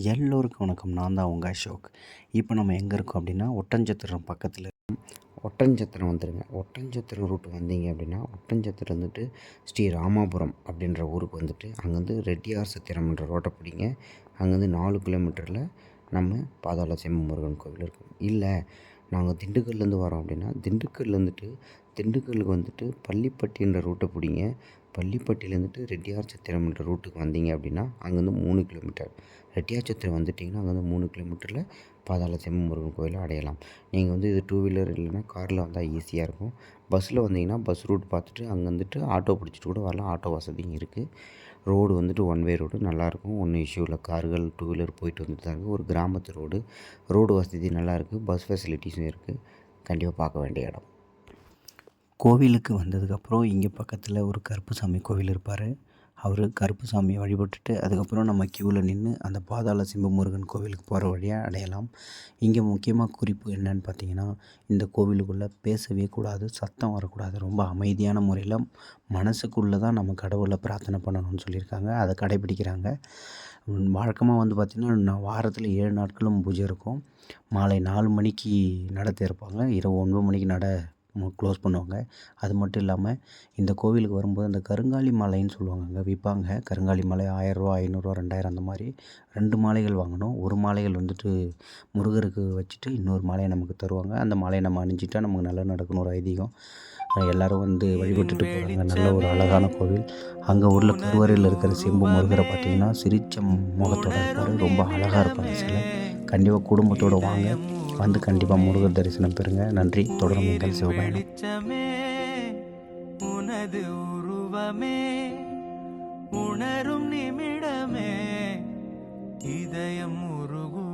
எல்லோருக்கும் வணக்கம். நான் தான் உங்கள் அசோக். இப்போ நம்ம எங்கே இருக்கோம் அப்படின்னா, ஒட்டன்சத்திரம் பக்கத்தில் ஒட்டன்சத்திரம் வந்துடுங்க. ஒட்டன்சத்திரம் ரூட்டு வந்தீங்க அப்படின்னா, ஒட்டன்சத்திரம் வந்துட்டு ஸ்ரீ ராமாபுரம் அப்படின்ற ஊருக்கு வந்துட்டு அங்கேருந்து ரெட்டியார் சத்திரம்ன்ற ரோட்டை பிடிங்க. அங்கேருந்து 4 கிலோமீட்டரில் நம்ம பாதாள செம்பு முருகன் கோவில் இருக்கும். இல்லை நாங்கள் திண்டுக்கல்லேருந்து வரோம் அப்படின்னா, திண்டுக்கல்லுக்கு வந்துட்டு பள்ளிப்பட்டின்ற ரூட்டை பிடிங்க. பள்ளிப்பட்டியிலேருந்துட்டு ரெட்டியார் சத்திரம்ன்ற ரூட்டுக்கு வந்தீங்க அப்படின்னா அங்கேருந்து 3 கிலோமீட்டர். ரெட்டியார் சத்திரம் வந்துட்டிங்கன்னா அங்கேருந்து 3 கிலோமீட்டரில் பாதாள செம்பு முருகன் கோயிலை அடையலாம். நீங்கள் இது 2 வீலர் இல்லைன்னா காரில் வந்தால் ஈஸியாக இருக்கும். பஸ்ஸில் வந்தீங்கன்னா பஸ் ரூட் பார்த்துட்டு அங்கே வந்துட்டு ஆட்டோ பிடிச்சிட்டு கூட வரலாம். ஆட்டோ வசதியும் இருக்குது. ரோடு வந்துட்டு 1 வே ரோடு நல்லாயிருக்கும். ஒன்றும் இஷ்யூ இல்லை. கார்கள் 2 வீலர் போயிட்டு வந்துட்டு தான் இருக்குது. ஒரு கிராமத்து ரோடு வசதி நல்லாயிருக்கு. பஸ் ஃபெசிலிட்டிஸும் இருக்குது. கண்டிப்பாக பார்க்க வேண்டிய இடம். கோவிலுக்கு வந்ததுக்கப்புறம் இங்கே பக்கத்தில் ஒரு கருப்புசாமி கோவில் இருப்பார். அவர் கருப்புசாமியை வழிபட்டுட்டு அதுக்கப்புறம் நம்ம க்யூவில் நின்று அந்த பாதாள செம்பு முருகன் கோவிலுக்கு போகிற வழியாக அடையலாம். இங்கே முக்கியமாக குறிப்பு என்னன்னு பார்த்தீங்கன்னா, இந்த கோவிலுக்குள்ளே பேசவே கூடாது, சத்தம் வரக்கூடாது. ரொம்ப அமைதியான முறையில் மனசுக்குள்ளே தான் நம்ம கடவுளை பிரார்த்தனை பண்ணணும்னு சொல்லியிருக்காங்க. அதை கடைபிடிக்கிறாங்க. வழக்கமாக பார்த்திங்கன்னா வாரத்தில் 7 நாட்களும் பூஜை இருக்கும். மாலை 4 மணிக்கு நடை திறப்பாங்க. இரவு 9 மணிக்கு நடை க்ளோஸ் பண்ணுவாங்க. அது மட்டும் இல்லாமல் இந்த கோவிலுக்கு வரும்போது அந்த கருங்காலி மாலைன்னு சொல்லுவாங்க, அங்கே விற்பாங்க. கருங்காலி மாலை ரூ. 1000, 500, 2000 அந்த மாதிரி 2 மாலைகள் வாங்கணும். ஒரு மாலைகள் முருகருக்கு வச்சுட்டு இன்னொரு மாலையை நமக்கு தருவாங்க. அந்த மாலையை நம்ம அணிஞ்சிட்டா நமக்கு நல்லா நடக்கணும் ஒரு ஐதீகம். எல்லோரும் வழிபட்டுட்டு போகிறாங்க. நல்ல ஒரு அழகான கோவில். அங்கே உள்ள கருவறையில் இருக்கிற செம்பு முருகரை பார்த்திங்கன்னா சிரிச்ச முகத்தோடு இருப்பார். ரொம்ப அழகாக இருப்பாங்க சிலை. கண்டிப்பாக குடும்பத்தோடு வாங்க. கண்டிப்பாக முருகர் தரிசனம் பெறுங்க. நன்றி. தொடரும் எங்கள் சிவபயணம். உனது உருவமே உணரும் நிமிடமே இதயம் உருகு